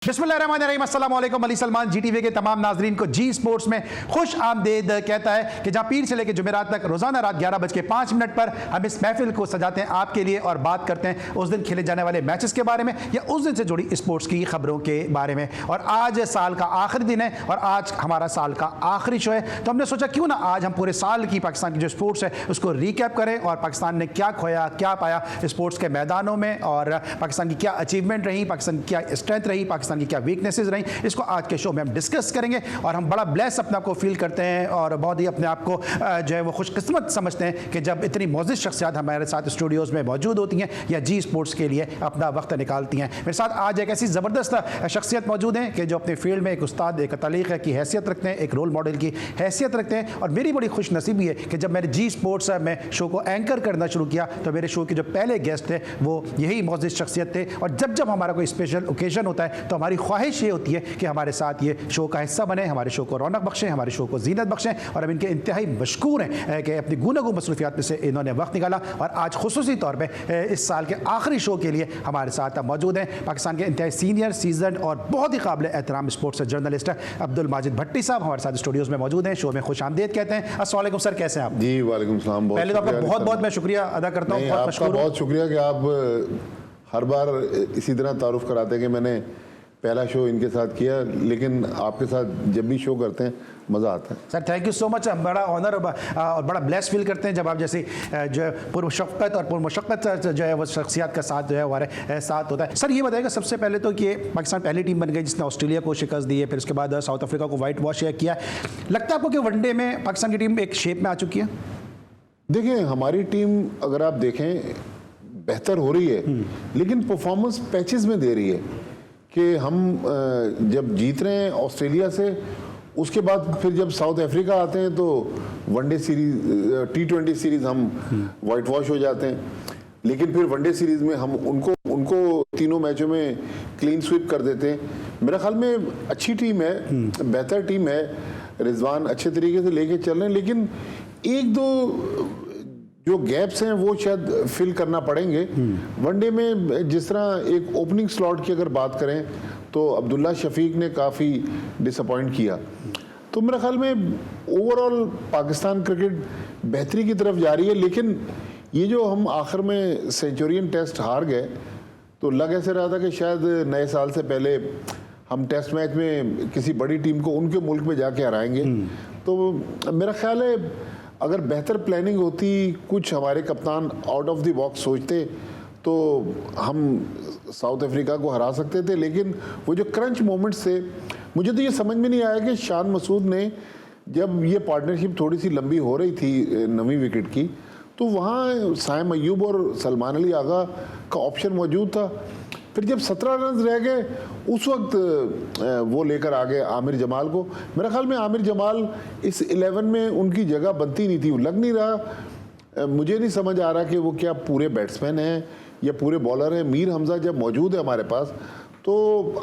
बिस्मिल्लाहिर्रहमानिर्रहीम, अस्सलाम वालेकुम। अली सलमान जीटीवी के तमाम नाजरीन को जी स्पोर्ट्स में खुश आमदेद कहता है कि जहां पीर से लेकर जुमेरात तक रोजाना रात 11:05 पर हम इस महफिल को सजाते हैं आपके लिए और बात करते हैं उस दिन खेले जाने वाले मैचेस के बारे में या उस दिन से जुड़ी स्पोर्ट्स की खबरों के बारे में। और आज साल का आखिरी दिन है और आज हमारा साल का आखिरी शो है, तो हमने सोचा क्यों ना आज हम पूरे साल की पाकिस्तान की जो स्पोर्ट्स है उसको रिकैप करें और पाकिस्तान ने क्या खोया क्या पाया स्पोर्ट्स के मैदानों में, और पाकिस्तान की क्या अचीवमेंट रही, पाकिस्तान की क्या स्ट्रेंथ रही, पाकिस्तान की क्या वीकनेसेस रही, इसको आज के शो में हम डिस्कस करेंगे। और हम बड़ा ब्लेस अपने आप को फील करते हैं और बहुत ही अपने आप को जो है वो खुशकिस्मत समझते हैं कि जब इतनी मौजूद शख्सियात हमारे साथ स्टूडियोज़ में मौजूद होती हैं या जी स्पोर्ट्स के लिए अपना वक्त निकालती हैं। मेरे साथ आज एक ऐसी ज़बरदस्त शख्सियत मौजूद हैं कि जो अपने फील्ड में एक उस्ताद, एक तलीक़ की हैसियत रखते हैं, एक रोल मॉडल की हैसियत रखते हैं। और मेरी बड़ी खुश नसीबी है कि जब मैंने जी स्पोर्ट्स में शो को एंकर करना शुरू किया तो मेरे शो के जो पहले गेस्ट थे वो यही मौजूद शख्सियत थे। और जब जब हमारा कोई स्पेशल ओकेजन होता है तो हमारी ख्वाहिश ये होती है कि हमारे साथ ये शो का हिस्सा बने, हमारे शो को रौनक बख्शें, हमारे शो को जीनत बख्शें। और हम इनके इंतहाई मशकूर हैं कि अपनी गुनागो मसरूफियात में से इन्होंने वक्त निकाला और आज खुसूसी तौर पर इस साल के आखिरी शो के लिए हमारे साथ मौजूद हैं पाकिस्तान के इंतहाई सीनियर सीजन और बहुत ही काबिल एहतराम स्पोर्ट्स जर्नलिस्ट अब्दुल माजिद भट्टी साहब हमारे साथ स्टूडियोज़ में मौजूद हैं। शो में खुश आमदीद कहते हैं। अस्सलाम वालेकुम सर, कैसे हैं आप? जी वालेकुम सलाम। पहले तो आपका बहुत बहुत मैं शुक्रिया अदा करता हूँ, बहुत मशकूर। बहुत शुक्रिया कि आप हर बार इसी तरह तारुफ कराते हैं कि मैंने पहला शो इनके साथ किया, लेकिन आपके साथ जब भी शो करते हैं मज़ा आता है। Sir thank you so much. हम बड़ा ऑनर और बड़ा ब्लेस फील करते हैं जब आप जैसी जो है पुरशफ़क़त और पुरमशक्क़त जो है वो शख्सियत का साथ जो है हमारे साथ होता है। सर ये बताइएगा सबसे पहले तो कि पाकिस्तान पहली टीम बन गई जिसने ऑस्ट्रेलिया को शिकस्त दी है, फिर उसके बाद साउथ अफ्रीका को वाइट वॉश किया। लगता है आपको कि वनडे में पाकिस्तान की टीम एक शेप में आ चुकी है? देखिए हमारी टीम अगर आप देखें बेहतर हो रही है, लेकिन परफॉर्मेंस पैचेस में दे रही है कि हम जब जीत रहे हैं ऑस्ट्रेलिया से, उसके बाद फिर जब साउथ अफ्रीका आते हैं तो वनडे सीरीज T20 सीरीज़ हम वाइट वॉश हो जाते हैं, लेकिन फिर वनडे सीरीज़ में हम उनको तीनों मैचों में क्लीन स्वीप कर देते हैं। मेरा ख्याल में अच्छी टीम है, बेहतर टीम है, रिजवान अच्छे तरीके से लेके चल रहे हैं, लेकिन एक दो जो गैप्स हैं वो शायद फिल करना पड़ेंगे वनडे में। जिस तरह एक ओपनिंग स्लॉट की अगर बात करें तो अब्दुल्ला शफीक ने काफ़ी डिसअपॉइंट किया। तो मेरे ख्याल में ओवरऑल पाकिस्तान क्रिकेट बेहतरी की तरफ जा रही है, लेकिन ये जो हम आखिर में सेंचुरियन टेस्ट हार गए तो लग ऐसे रहा था कि शायद नए साल से पहले हम टेस्ट मैच में किसी बड़ी टीम को उनके मुल्क में जाके हराएंगे। तो मेरा ख्याल है अगर बेहतर प्लानिंग होती, कुछ हमारे कप्तान आउट ऑफ द बॉक्स सोचते तो हम साउथ अफ्रीका को हरा सकते थे। लेकिन वो जो क्रंच मोमेंट्स थे, मुझे तो ये समझ में नहीं आया कि शान मसूद ने जब ये पार्टनरशिप थोड़ी सी लंबी हो रही थी 9वीं विकेट की, तो वहाँ साइम अय्यूब और सलमान अली आगा का ऑप्शन मौजूद था। फिर जब 17 रन रह गए उस वक्त वो लेकर आ गए आमिर जमाल को। मेरे ख्याल में आमिर जमाल इस 11 में उनकी जगह बनती नहीं थी, लग नहीं रहा। मुझे नहीं समझ आ रहा कि वो क्या पूरे बैट्समैन हैं या पूरे बॉलर हैं। मीर हमजा जब मौजूद है हमारे पास तो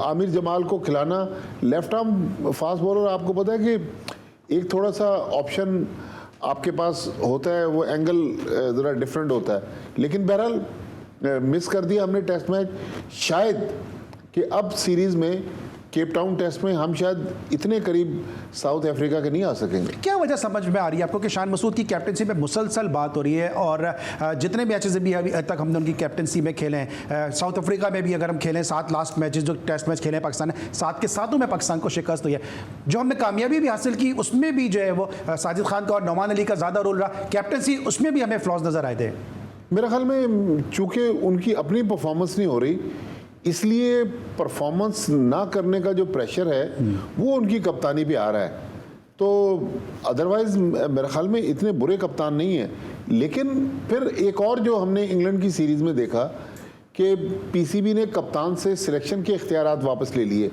आमिर जमाल को खिलाना, लेफ्ट आर्म फास्ट बॉलर, आपको पता है कि एक थोड़ा सा ऑप्शन आपके पास होता है, वो एंगल ज़रा डिफरेंट होता है। लेकिन बहरहाल मिस कर दिया हमने टेस्ट मैच। शायद कि अब सीरीज़ में केप टाउन टेस्ट में हम शायद इतने करीब साउथ अफ्रीका के नहीं आ सकेंगे। क्या वजह समझ में आ रही है आपको कि शान मसूद की कैप्टनसी में मुसलसल बात हो रही है और जितने मैचेस भी अभी तक हमने उनकी कैप्टनसी में खेले हैं, साउथ अफ्रीका में भी अगर हम खेलें 7 लास्ट मैचेस जो टेस्ट मैच खेले पाकिस्तान ने 7 के 7 में पाकिस्तान को शिकस्त हुई है। जो हमने कामयाबी भी हासिल की उसमें भी जो है वो साजिद खान का और नौमान अली का ज़्यादा रोल रहा, कैप्टनसी उसमें भी हमें फ्लॉज नज़र आए थे। मेरे ख्याल में चूँकि उनकी अपनी परफॉर्मेंस नहीं हो रही, इसलिए परफॉर्मेंस ना करने का जो प्रेशर है वो उनकी कप्तानी पे आ रहा है। तो अदरवाइज़ मेरे ख्याल में इतने बुरे कप्तान नहीं है। लेकिन फिर एक और जो हमने इंग्लैंड की सीरीज़ में देखा कि पीसीबी ने कप्तान से सिलेक्शन के इख्तियारात वापस ले लिए,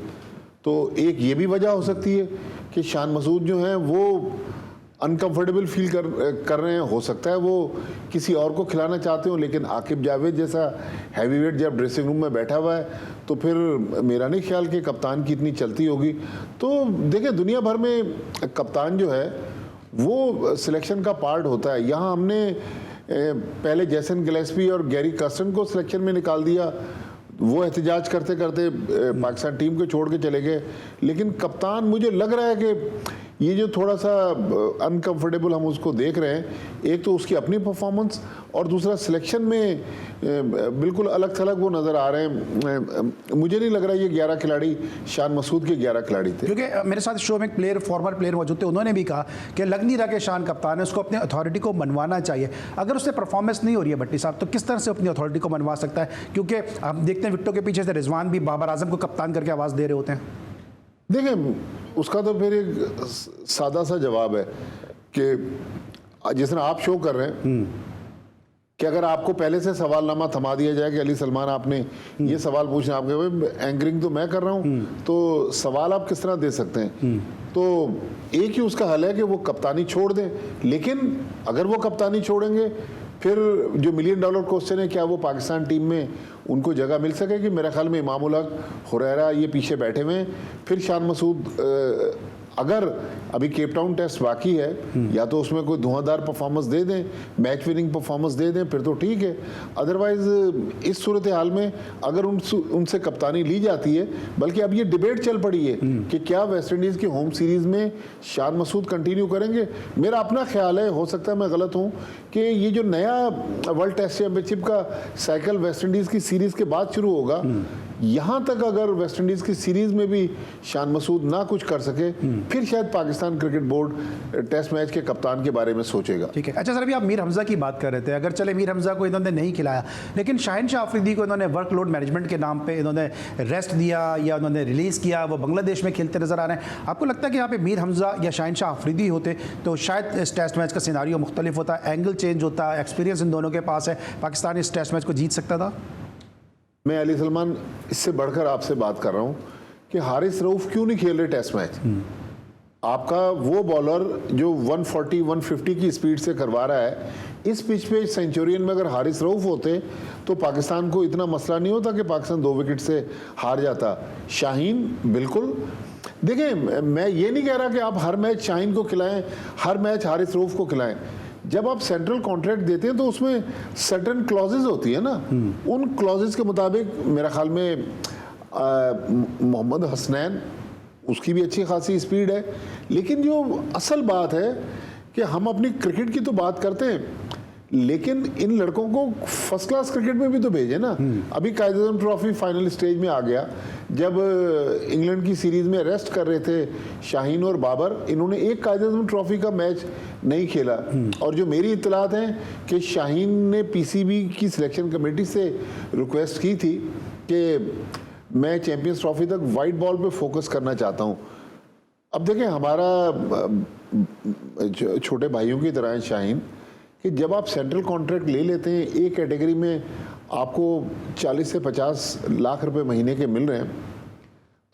तो एक ये भी वजह हो सकती है कि शान मसूद जो हैं वो अनकंफर्टेबल फील कर रहे हैं। हो सकता है वो किसी और को खिलाना चाहते हो, लेकिन आकिब जावेद जैसा हैवीवेट जब ड्रेसिंग रूम में बैठा हुआ है तो फिर मेरा नहीं ख्याल कि कप्तान की इतनी चलती होगी। तो देखिए दुनिया भर में कप्तान जो है वो सिलेक्शन का पार्ट होता है। यहाँ हमने पहले जैसन गिलेस्पी और गैरी कर्स्टन को सिलेक्शन में निकाल दिया, वो एहतजाज करते करते पाकिस्तान टीम को छोड़ के चले गए। लेकिन कप्तान, मुझे लग रहा है कि ये जो थोड़ा सा अनकंफर्टेबल हम उसको देख रहे हैं, एक तो उसकी अपनी परफॉर्मेंस और दूसरा सिलेक्शन में बिल्कुल अलग थलग वो नज़र आ रहे हैं। मुझे नहीं लग रहा ये 11 खिलाड़ी शान मसूद के 11 खिलाड़ी थे। क्योंकि मेरे साथ शो में एक प्लेयर, फॉर्मर प्लेयर मौजूद थे, उन्होंने भी कहा कि लग नहीं रहा कि शान कप्तान है, उसको अपनी अथॉरिटी को मनवाना चाहिए। अगर उससे परफॉर्मेंस नहीं हो रही है भट्टी साहब, तो किस तरह से अपनी अथॉरिटी को मनवा सकता है? क्योंकि हम देखते हैं विक्टों के पीछे से रिजवान भी बाबर आजम को कप्तान करके आवाज़ दे रहे होते हैं। देखिए, उसका तो फिर एक सादा सा जवाब है कि जिस तरह आप शो कर रहे हैं कि अगर आपको पहले से सवालनामा थमा दिया जाए कि अली सलमान आपने ये सवाल पूछना, आपके भाई एंकरिंग तो मैं कर रहा हूँ, तो सवाल आप किस तरह दे सकते हैं? तो एक ही उसका हल है कि वो कप्तानी छोड़ दें। लेकिन अगर वो कप्तानी छोड़ेंगे, फिर जो $1 मिलियन क्वेश्चन है, क्या वो पाकिस्तान टीम में उनको जगह मिल सकेगी? मेरे ख्याल में इमामुल हक, हुरैरा ये पीछे बैठे हुए हैं। फिर शान मसूद, अगर अभी केप टाउन टेस्ट बाकी है, या तो उसमें कोई धुआंधार परफॉर्मेंस दे दें, मैच विनिंग परफॉर्मेंस दे दें, फिर तो ठीक है। अदरवाइज इस सूरत हाल में अगर उनसे कप्तानी ली जाती है, बल्कि अब ये डिबेट चल पड़ी है कि क्या वेस्ट इंडीज़ की होम सीरीज़ में शान मसूद कंटिन्यू करेंगे। मेरा अपना ख्याल है, हो सकता है मैं गलत हूँ, कि ये जो नया वर्ल्ड टेस्ट चैम्पियनशिप का साइकिल वेस्ट इंडीज़ की सीरीज़ के बाद शुरू होगा, यहाँ तक अगर वेस्ट इंडीज़ की सीरीज़ में भी शान मसूद ना कुछ कर सके, फिर शायद Pakistan cricket board test match के कप्तान के बारे में सोचेगा। ठीक है। अच्छा सर, अभी आप मीर हमज़ा की बात कर रहे थे। अगर चले मीर हमज़ा को इन्होंने नहीं खिलाया, लेकिन शाहिन अफरीदी को इन्होंने वर्कलोड मैनेजमेंट के नाम पे इन्होंने रेस्ट दिया या उन्होंने रिलीज़ किया, वो बांग्लादेश में खेलते नजर आ रहे हैं। आपको लगता है कि यहाँ पे मीर हमज़ा या शाहिन अफरीदी होते तो शायद इस टेस्ट मैच का सिनारियो मुख्तलिफ होता, एंगल चेंज होता, एक्सपीरियंस इन दोनों के पास है, पाकिस्तान इस टेस्ट मैच को जीत सकता था? मैं अली सलमान इससे बढ़कर आपसे बात कर रहा हूँ कि हारिस रऊफ क्यों नहीं खेल रहे टेस्ट मैच? आपका वो बॉलर जो 140 150 की स्पीड से करवा रहा है, इस पिच पे सेंचुरियन में अगर हारिस रऊफ होते तो पाकिस्तान को इतना मसला नहीं होता कि पाकिस्तान 2 विकेट से हार जाता। शाहीन बिल्कुल, देखिए मैं ये नहीं कह रहा कि आप हर मैच शाहीन को खिलाएं, हर मैच हारिस रऊफ को खिलाएं। जब आप सेंट्रल कॉन्ट्रैक्ट देते हैं तो उसमें सर्टेन क्लॉजेज होती है ना, उन क्लॉजेज के मुताबिक मेरा ख्याल में मोहम्मद हसनैन, उसकी भी अच्छी खासी स्पीड है। लेकिन जो असल बात है कि हम अपनी क्रिकेट की तो बात करते हैं, लेकिन इन लड़कों को फर्स्ट क्लास क्रिकेट में भी तो भेजे ना। अभी कायद-ए-आज़म ट्रॉफी फाइनल स्टेज में आ गया, जब इंग्लैंड की सीरीज में रेस्ट कर रहे थे शाहीन और बाबर, इन्होंने एक कायद-ए-आज़म ट्रॉफी का मैच नहीं खेला। और जो मेरी इत्तलात हैं कि शाहीन ने पीसीबी की सिलेक्शन कमेटी से रिक्वेस्ट की थी कि मैं चैंपियंस ट्रॉफी तक वाइट बॉल पे फोकस करना चाहता हूँ। अब देखें, हमारा छोटे भाइयों की तरह है शाहीन, कि जब आप सेंट्रल कॉन्ट्रैक्ट ले लेते हैं, एक कैटेगरी में आपको 40 से 50 लाख रुपए महीने के मिल रहे हैं,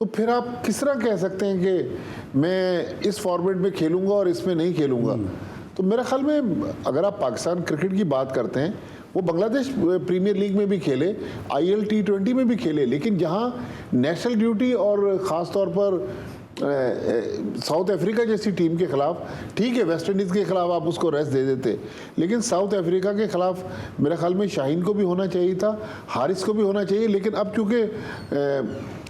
तो फिर आप किस तरह कह सकते हैं कि मैं इस फॉर्मेट में खेलूंगा और इसमें नहीं खेलूंगा? तो मेरे ख्याल में अगर आप पाकिस्तान क्रिकेट की बात करते हैं, वो बांग्लादेश प्रीमियर लीग में भी खेले, IL T20 में भी खेले, लेकिन जहाँ नेशनल ड्यूटी और ख़ास तौर पर साउथ अफ्रीका जैसी टीम के खिलाफ, ठीक है वेस्ट इंडीज़ के खिलाफ आप उसको रेस्ट दे देते, लेकिन साउथ अफ्रीका के खिलाफ मेरे ख्याल में शाहीन को भी होना चाहिए था, हारिस को भी होना चाहिए। लेकिन अब चूँकि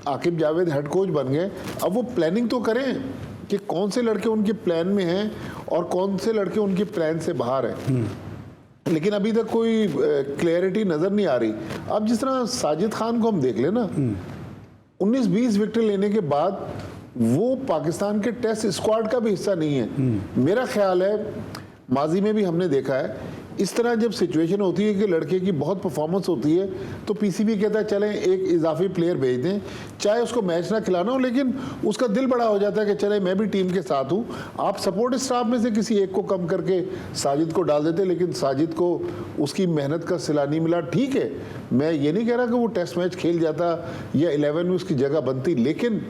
आकिब जावेद हेड कोच बन गए, अब वो प्लानिंग तो करें कि कौन से लड़के उनके प्लान में हैं और कौन से लड़के उनके प्लान से बाहर हैं। लेकिन अभी तक कोई क्लैरिटी नज़र नहीं आ रही। अब जिस तरह साजिद खान को हम देख लें ना, 19-20 विकेट लेने के बाद वो पाकिस्तान के टेस्ट स्क्वाड का भी हिस्सा नहीं है। मेरा ख्याल है, माजी में भी हमने देखा है, इस तरह जब सिचुएशन होती है कि लड़के की बहुत परफॉर्मेंस होती है तो पीसीबी कहता है चलें एक इजाफी प्लेयर भेज दें, चाहे उसको मैच ना खिलाना हो, लेकिन उसका दिल बड़ा हो जाता है कि चले मैं भी टीम के साथ हूँ। आप सपोर्ट स्टाफ में से किसी एक को कम करके साजिद को डाल देते, लेकिन साजिद को उसकी मेहनत का सिला नहीं मिला। ठीक है, मैं ये नहीं कह रहा कि वो टेस्ट मैच खेल जाता या 11 में उसकी जगह बनती, लेकिन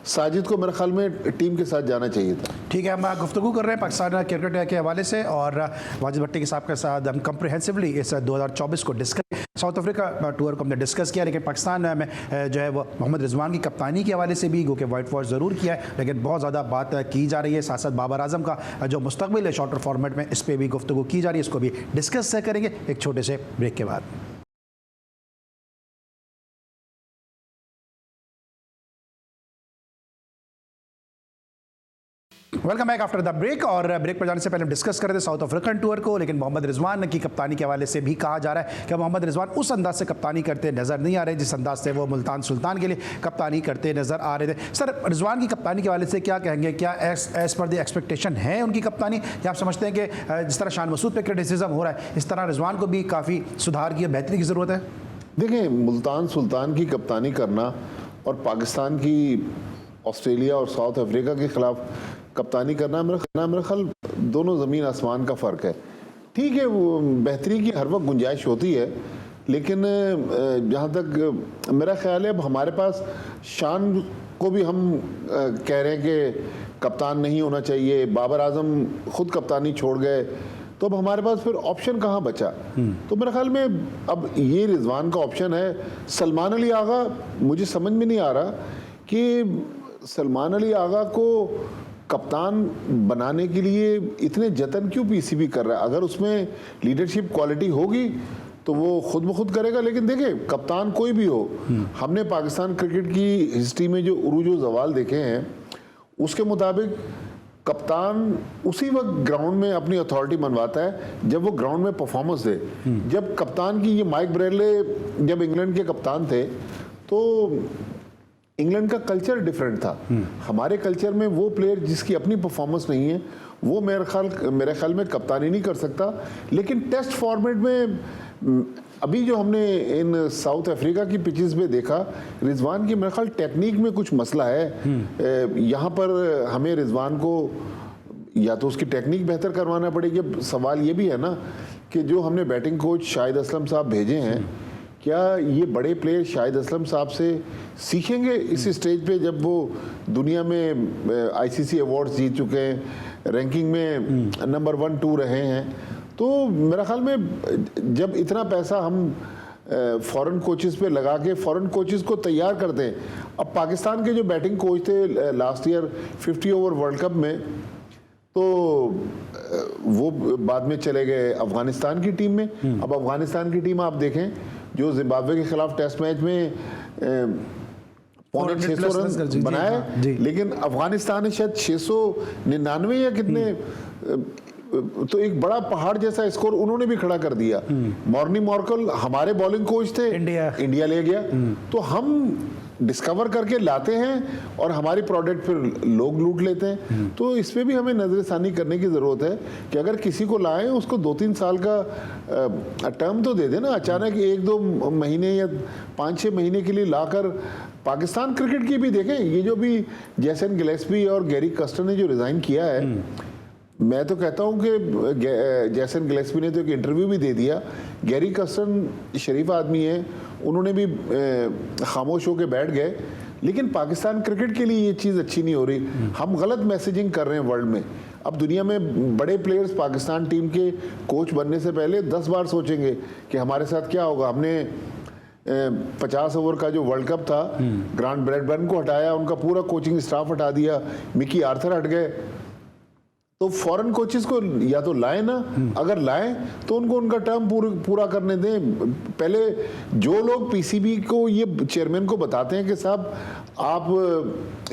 साजिद को मेरे ख्याल में टीम के साथ जाना चाहिए था। ठीक है, हम गुफ्तगू कर रहे हैं पाकिस्तान क्रिकेट के हवाले से, और वाजिद भट्टी के साहब के साथ हम कंप्रिहेंसिवली इस 2024 को डिस्कस, साउथ अफ्रीका टूर को हमने डिस्कस किया, लेकिन पाकिस्तान में जो है वो मोहम्मद रिजवान की कप्तानी के हवाले से भी गो के वाइट वॉश ज़रूर किया है, लेकिन बहुत ज़्यादा बात की जा रही है। साथ साथ बाबर आजम का जो मुस्तकबिल है शॉर्टर फॉर्मेट में, इस पर भी गुफ्तगू की जा रही है, इसको भी डिस्कस करेंगे एक छोटे से ब्रेक के बाद। Welcome back after the break. और ब्रेक पर जाने से पहले हम डिस्कस कर रहे थे साउथ अफ्रीकन टूर को, लेकिन मोहम्मद रिजवान की कप्तानी के हवाले से भी कहा जा रहा है कि मोहम्मद रिजवान उस अंदाज से कप्तानी करते नजर नहीं आ रहे जिस अंदाज से वो मुल्तान सुल्तान के लिए कप्तानी करते नजर आ रहे थे। सर, रिजवान की कप्तानी के हवाले से क्या कहेंगे? क्या एज पर द एक्सपेक्टेशन है उनकी कप्तानी, या आप समझते हैं कि जिस तरह शान मसूद पे क्रिटिसिज्म हो रहा है इस तरह रिजवान को भी काफ़ी सुधार की बेहतरी की ज़रूरत है? देखिए, मुल्तान सुल्तान की कप्तानी करना और पाकिस्तान की ऑस्ट्रेलिया और साउथ अफ्रीका के खिलाफ कप्तानी करना मेरा ख्याल दोनों ज़मीन आसमान का फ़र्क है। ठीक है, वो बेहतरी की हर वक्त गुंजाइश होती है, लेकिन जहाँ तक मेरा ख्याल है अब हमारे पास शान को भी हम कह रहे हैं कि कप्तान नहीं होना चाहिए, बाबर आजम खुद कप्तानी छोड़ गए, तो अब हमारे पास फिर ऑप्शन कहाँ बचा? तो मेरे ख्याल में अब ये रिजवान का ऑप्शन है। सलमान अली आगा, मुझे समझ में नहीं आ रहा कि सलमान अली आगा को कप्तान बनाने के लिए इतने जतन क्यों पीसीबी कर रहा है? अगर उसमें लीडरशिप क्वालिटी होगी तो वो खुद ब खुद करेगा। लेकिन देखिए, कप्तान कोई भी हो, हमने पाकिस्तान क्रिकेट की हिस्ट्री में जो उरूज व ज़वाल देखे हैं उसके मुताबिक कप्तान उसी वक्त ग्राउंड में अपनी अथॉरिटी मनवाता है जब वो ग्राउंड में परफॉर्मेंस दे। जब कप्तान की ये माइक ब्रेले जब इंग्लैंड के कप्तान थे तो इंग्लैंड का कल्चर डिफरेंट था। हमारे कल्चर में वो प्लेयर जिसकी अपनी परफॉर्मेंस नहीं है वो मेरे ख्याल में कप्तानी नहीं कर सकता। लेकिन टेस्ट फॉर्मेट में अभी जो हमने इन साउथ अफ्रीका की पिचेस पे देखा, रिजवान की मेरे ख्याल टेक्निक में कुछ मसला है। यहाँ पर हमें रिजवान को या तो उसकी टेक्निक बेहतर करवाना पड़ेगी। सवाल ये भी है ना कि जो हमने बैटिंग कोच शाहिद असलम साहब भेजे हैं, क्या ये बड़े प्लेयर शाहिद असलम साहब से सीखेंगे इस स्टेज पे जब वो दुनिया में आईसीसी अवार्ड्स जीत चुके हैं, रैंकिंग में नंबर 1-2 रहे हैं? तो मेरा ख्याल में जब इतना पैसा हम फॉरेन कोचेस पे लगा के फॉरेन कोचेस को तैयार करते हैं, अब पाकिस्तान के जो बैटिंग कोच थे last year 50 over world cup में, तो वो बाद में चले गए अफगानिस्तान की टीम में। अब अफगानिस्तान की टीम आप देखें जो जिम्बाब्वे के खिलाफ टेस्ट मैच में 600 रन बनाए, लेकिन अफगानिस्तान ने शायद 699 या कितने, तो एक बड़ा पहाड़ जैसा स्कोर उन्होंने भी खड़ा कर दिया। मॉर्नी मॉर्कल हमारे बॉलिंग कोच थे, इंडिया ले गया। तो हम डिस्कवर करके लाते हैं और हमारी प्रोडक्ट फिर लोग लूट लेते हैं। तो इस पे भी हमें नजरसानी करने की ज़रूरत है कि अगर किसी को लाएं उसको 2-3 साल का टर्म तो दे देना। अचानक 1-2 महीने या 5-6 महीने के लिए लाकर पाकिस्तान क्रिकेट की भी देखें। ये जो भी जैसन गिलेस्पी और गैरी कस्टर ने जो रिज़ाइन किया है, मैं तो कहता हूं कि जैसन गिलेस्पी ने तो एक इंटरव्यू भी दे दिया। गैरी कस्टन शरीफ आदमी है, उन्होंने भी खामोश होकर बैठ गए। लेकिन पाकिस्तान क्रिकेट के लिए ये चीज़ अच्छी नहीं हो रही। हम गलत मैसेजिंग कर रहे हैं वर्ल्ड में। अब दुनिया में बड़े प्लेयर्स पाकिस्तान टीम के कोच बनने से पहले 10 बार सोचेंगे कि हमारे साथ क्या होगा। हमने 50 ओवर का जो वर्ल्ड कप था, ग्रांट ब्रैडबर्न को हटाया, उनका पूरा कोचिंग स्टाफ हटा दिया, मिकी आर्थर हट गए। तो फॉरेन कोचेस को या तो लाए ना, अगर लाएं तो उनको उनका टर्म पूरा करने दें। पहले जो लोग पीसीबी को ये चेयरमैन को बताते हैं कि साहब आप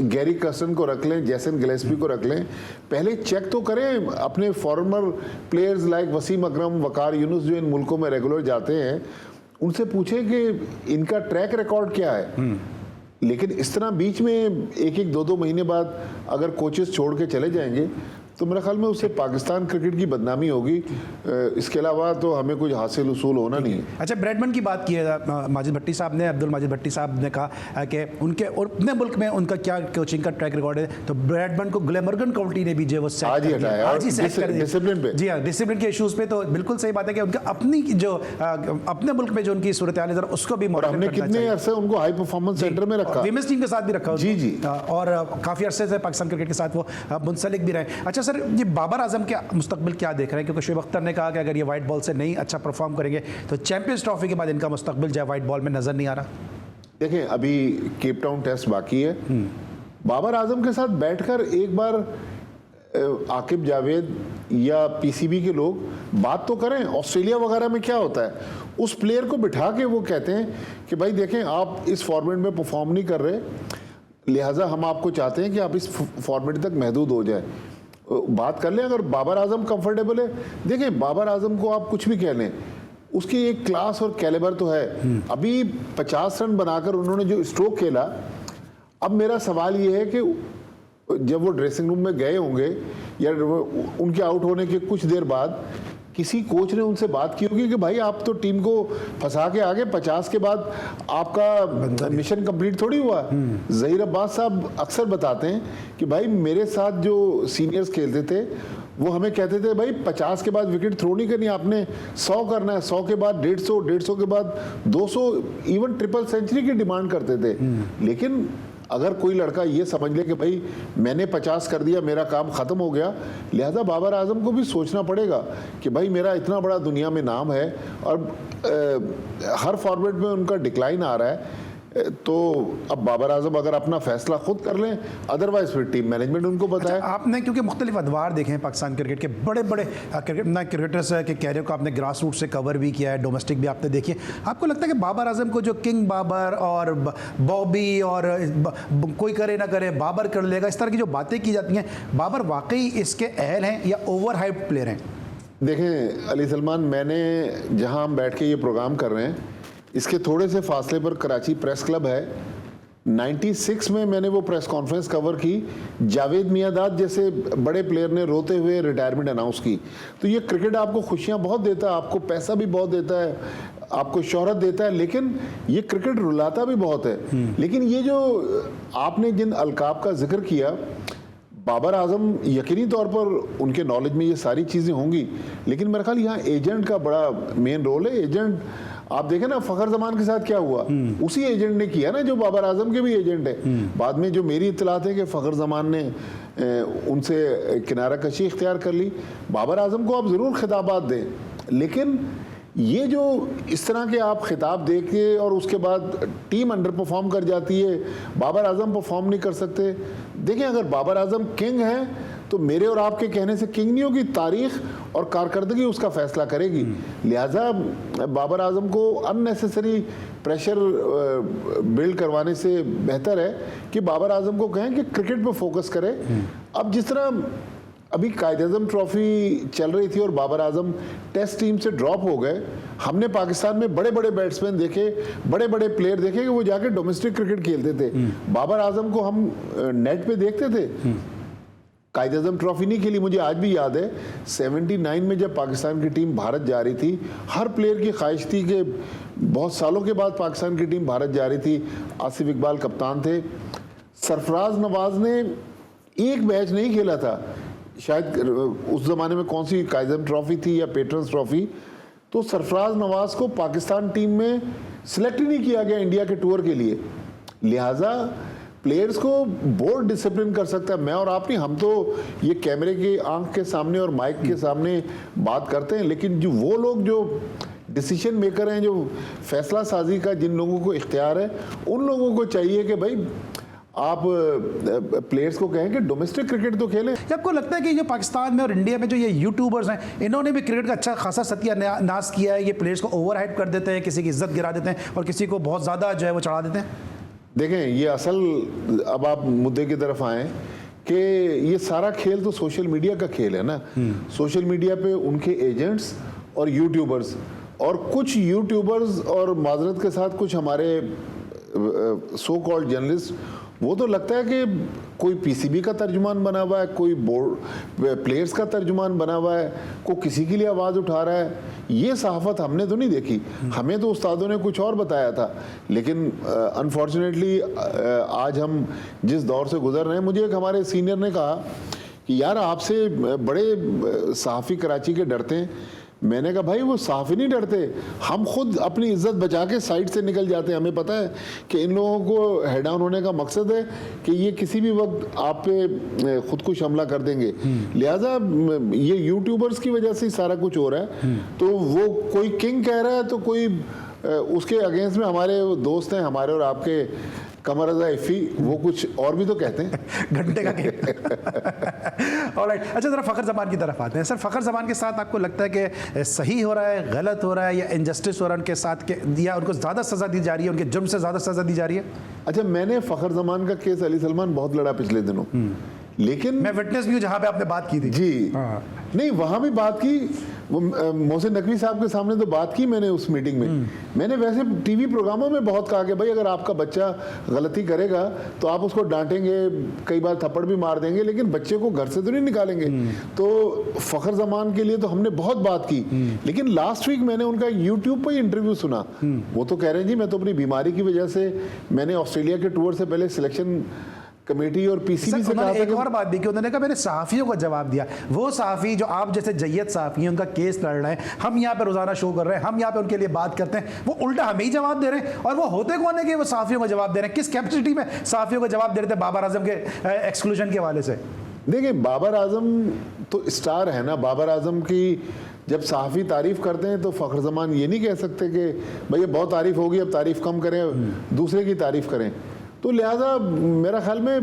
गैरी कस्टन को रख लें, जैसन गिलेस्पी को रख लें, पहले चेक तो करें अपने फॉरेनर प्लेयर्स लाइक वसीम अकरम, वकार यूनुस जो इन मुल्कों में रेगुलर जाते हैं, उनसे पूछें कि इनका ट्रैक रिकॉर्ड क्या है। लेकिन इस तरह बीच में 1-1, 2-2 महीने बाद अगर कोचेस छोड़ के चले जाएंगे तो मेरे ख्याल में उससे पाकिस्तान क्रिकेट की बदनामी होगी। इसके अलावा तो हमें कुछ हासिल उसूल होना नहीं है। अच्छा, ब्रैडमैन की बात की है माजिद भट्टी साहब ने, अब्दुल माजिद भट्टी साहब ने कहा कि उनके और अपने मुल्क में उनका क्या कोचिंग का ट्रैक रिकॉर्ड है। तो ब्रैडमैन को ग्लैमरगन काउंटी ने भी जो वो आज ही हटाया, डिसिप्लिन पे। जी हाँ, डिसिप्लिन के इश्यूज पे तो बिल्कुल सही बात है कि उनका अपनी जो अपने मुल्क में जो उनकी सूरत हाल है उसको भी हमने कितने अरसे उनको हाई परफॉर्मेंस सेंटर में रखा, विमेंस टीम के साथ भी रखा। जी, और काफी अरसे से पाकिस्तान क्रिकेट के साथ वो मुंसलिक भी रहे। अच्छा सर, ये बाबर आजम के मुस्तकबिल क्या देख रहे हैं? क्योंकि शुएब अख्तर ने कहा कि अगर ये वाइट बॉल से नहीं अच्छा परफॉर्म करेंगे तो चैंपियंस ट्रॉफी के बाद इनका मुस्तकबिल जो है वाइट बॉल में नजर नहीं आ रहा। देखें, अभी केप टाउन टेस्ट बाकी है। बाबर आजम के साथ बैठकर एक बार आकिब जावेद या पीसीबी के लोग बात तो करें। ऑस्ट्रेलिया वगैरह में क्या होता है, उस प्लेयर को बिठा के वो कहते हैं कि भाई देखें आप इस फॉर्मेट में परफॉर्म नहीं कर रहे, लिहाजा हम आपको चाहते हैं कि आप इस फॉर्मेट तक महदूद हो जाए। बात कर लें, अगर बाबर आजम कंफर्टेबल है, देखें बाबर आजम को आप कुछ भी कह लें, उसकी एक क्लास और कैलिबर तो है। अभी 50 रन बनाकर उन्होंने जो स्ट्रोक खेला, अब मेरा सवाल ये है कि जब वो ड्रेसिंग रूम में गए होंगे या उनके आउट होने के कुछ देर बाद किसी कोच ने उनसे बात की होगी कि भाई आप तो टीम को फंसा के आगे, 50 के बाद आपका मिशन कंप्लीट थोड़ी हुआ। जहीर अब्बास साहब अक्सर बताते हैं कि भाई मेरे साथ जो सीनियर्स खेलते थे वो हमें कहते थे भाई 50 के बाद विकेट थ्रो नहीं करनी, आपने 100 करना है, 100 के बाद 150, 150 के बाद 200, इवन ट्रिपल सेंचुरी की डिमांड करते थे। लेकिन अगर कोई लड़का ये समझ ले कि भाई मैंने 50 कर दिया, मेरा काम ख़त्म हो गया, लिहाजा बाबर आजम को भी सोचना पड़ेगा कि भाई मेरा इतना बड़ा दुनिया में नाम है और हर फॉर्मेट में उनका डिक्लाइन आ रहा है, तो अब बाबर आजम अगर अपना फैसला खुद कर लें, अदरवाइज फिर टीम मैनेजमेंट उनको बताए। अच्छा, आपने क्योंकि मुख्तलिफ अदवार देखे हैं पाकिस्तान क्रिकेट के, बड़े बड़े क्रिकेटर्स के कैरियर को आपने ग्रास रूट से कवर भी किया है, डोमेस्टिक भी आपने देखी है, आपको लगता है कि बाबर आजम को जो किंग बाबर और बॉबी और कोई करे ना करे बाबर कर लेगा, इस तरह की जो बातें की जाती हैं, बाबर वाकई इसके अहल हैं या ओवर हाइप्ड प्लेयर हैं? देखें अली सलमान, मैंने जहां हम बैठ के ये प्रोग्राम कर रहे हैं, इसके थोड़े से फासले पर कराची प्रेस क्लब है। 96 में मैंने वो प्रेस कॉन्फ्रेंस कवर की, जावेद मियांदाद जैसे बड़े प्लेयर ने रोते हुए रिटायरमेंट अनाउंस की। तो ये क्रिकेट आपको खुशियां बहुत देता है, आपको पैसा भी बहुत देता है, आपको शोहरत देता है, लेकिन ये क्रिकेट रुलाता भी बहुत है। लेकिन ये जो आपने जिन अलकाब का जिक्र किया, बाबर आजम यकीनी तौर पर उनके नॉलेज में ये सारी चीज़ें होंगी, लेकिन मेरा ख्याल यहाँ एजेंट का बड़ा मेन रोल है। एजेंट आप देखें ना, फ़खर जमान के साथ क्या हुआ, उसी एजेंट ने किया ना जो बाबर आजम के भी एजेंट है। बाद में जो मेरी इत्तलात है कि फ़खर जमान ने उनसे किनारा कशी इख्तियार कर ली। बाबर आजम को आप ज़रूर खिताबात दें, लेकिन ये जो इस तरह के आप खिताब दे के और उसके बाद टीम अंडर परफॉर्म कर जाती है, बाबर आजम परफॉर्म नहीं कर सकते। देखें, अगर बाबर आजम किंग है तो मेरे और आपके कहने से किंग नहीं होगी, तारीख और कारकर्दगी उसका फैसला करेगी। लिहाजा बाबर आजम को अननेसेसरी प्रेशर बिल्ड करवाने से बेहतर है कि बाबर आजम को कहें कि क्रिकेट पे फोकस करे। अब जिस तरह अभी कायद-ए-आज़म ट्रॉफी चल रही थी और बाबर आजम टेस्ट टीम से ड्रॉप हो गए, हमने पाकिस्तान में बड़े बड़े बैट्समैन देखे, बड़े बड़े प्लेयर देखे कि वो जाके डोमेस्टिक क्रिकेट खेलते थे। बाबर आजम को हम नेट पे देखते थे। कायद-ए-आज़म ट्रॉफी नहीं खेली, मुझे आज भी याद है 79 में जब पाकिस्तान की टीम भारत जा रही थी, हर प्लेयर की ख्वाहिश थी कि बहुत सालों के बाद पाकिस्तान की टीम भारत जा रही थी। आसिफ इकबाल कप्तान थे, सरफराज नवाज ने एक मैच नहीं खेला था, शायद उस ज़माने में कौन सी कायद-ए-आज़म ट्रॉफी थी या पेट्रन्स ट्रॉफी, तो सरफराज नवाज को पाकिस्तान टीम में सिलेक्ट ही नहीं किया गया इंडिया के टूर के लिए। लिहाजा प्लेयर्स को बोर्ड डिसिप्लिन कर सकता है, मैं और आप नहीं। हम तो ये कैमरे की आंख के सामने और माइक के सामने बात करते हैं, लेकिन जो वो लोग जो डिसीजन मेकर हैं, जो फैसला साजी का जिन लोगों को इख्तियार है, उन लोगों को चाहिए कि भाई आप प्लेयर्स को कहें कि डोमेस्टिक क्रिकेट तो खेलें। आपको लगता है कि जो पाकिस्तान में और इंडिया में जो ये यूट्यूबर्स हैं, इन्होंने भी क्रिकेट का अच्छा खासा सत्यानाश किया है? ये प्लेयर्स को ओवर हाइप कर देते हैं, किसी की इज्जत गिरा देते हैं और किसी को बहुत ज़्यादा जो है वो चढ़ा देते हैं। देखें, ये असल, अब आप मुद्दे की तरफ आएँ कि ये सारा खेल तो सोशल मीडिया का खेल है ना। सोशल मीडिया पे उनके एजेंट्स और यूट्यूबर्स, और कुछ यूट्यूबर्स और माजरत के साथ कुछ हमारे सो कॉल्ड जर्नलिस्ट, वो तो लगता है कि कोई पीसीबी का तर्जुमान बना हुआ है, कोई बोर्ड प्लेयर्स का तर्जुमान बना हुआ है, कोई किसी के लिए आवाज़ उठा रहा है। ये सहाफ़त हमने तो नहीं देखी, हमें तो उस्तादों ने कुछ और बताया था। लेकिन अनफॉर्चुनेटली आज हम जिस दौर से गुजर रहे हैं, मुझे एक हमारे सीनियर ने कहा कि यार आपसे बड़े सहाफ़ी कराची के डरते हैं। मैंने कहा भाई वो सहाफ़ी नहीं डरते, हम खुद अपनी इज्जत बचा के साइड से निकल जाते हैं। हमें पता है कि इन लोगों को हेड डाउन होने का मकसद है कि ये किसी भी वक्त आप पे खुदकुश हमला कर देंगे। लिहाजा ये यूट्यूबर्स की वजह से ही सारा कुछ हो रहा है। तो वो कोई किंग कह रहा है तो कोई उसके अगेंस्ट में हमारे दोस्त हैं, हमारे और आपके कमर रज़ा इफ़ी, वो कुछ और भी तो कहते हैं घंटे का खेल। ऑलराइट, अच्छा ज़रा फ़खर ज़मान की तरफ आते हैं। सर, फ़खर ज़मान के साथ आपको लगता है कि सही हो रहा है, गलत हो रहा है, या इनजस्टिस हो रहा है उनके साथ के, या उनको ज़्यादा सज़ा दी जा रही है, उनके जुर्म से ज़्यादा सज़ा दी जा रही है? अच्छा, मैंने फ़खर ज़मान का केस अली सलमान बहुत लड़ा पिछले दिनों, लेकिन मैं विटनेस भी हूं जहां पे आपने बात की थी जी हाँ। नहीं, वहां भी बात की, वो मोहसिन नकवी साहब के सामने तो बात की मैंने उस मीटिंग में। मैंने वैसे टीवी प्रोग्रामों में बहुत कहा कि भाई अगर आपका बच्चा गलती करेगा तो आप उसको डांटेंगे, कई बार थप्पड़ भी मार देंगे, लेकिन बच्चे को घर से तो नहीं निकालेंगे। तो फखर जमान के लिए तो हमने बहुत बात की, लेकिन लास्ट वीक मैंने उनका यूट्यूब पर इंटरव्यू सुना। वो तो कह रहे हैं जी मैं तो अपनी बीमारी की वजह से, मैंने ऑस्ट्रेलिया के टूर से पहले सिलेक्शन कमेटी और पीसीबी से कहा था एक और बात भी कि उन्होंने कहा मैंने सहाफियों को जवाब दिया, वो सहाफी जो आप जैसे जैयद सहाफी हैं, उनका केस लड़ रहे हैं, हम यहाँ पे रोजाना शो कर रहे हैं, हम यहाँ पे उनके लिए बात करते हैं, वो उल्टा हमें ही जवाब दे रहे हैं। और वो होते कौन है कि वो सहाफियों को जवाब दे रहे हैं? किस कैपेसिटी में सहाफियों को जवाब दे रहे थे बाबर आजम के एक्सक्लूजन के हवाले से? देखिए, बाबर आजम तो स्टार है ना। बाबर आजम की जब सहाफ़ी तारीफ़ करते हैं तो फ़खर ज़मान ये नहीं कह सकते कि भैया बहुत तारीफ़ होगी अब तारीफ़ कम करें, दूसरे की तारीफ़ करें। तो लिहाजा मेरा ख्याल में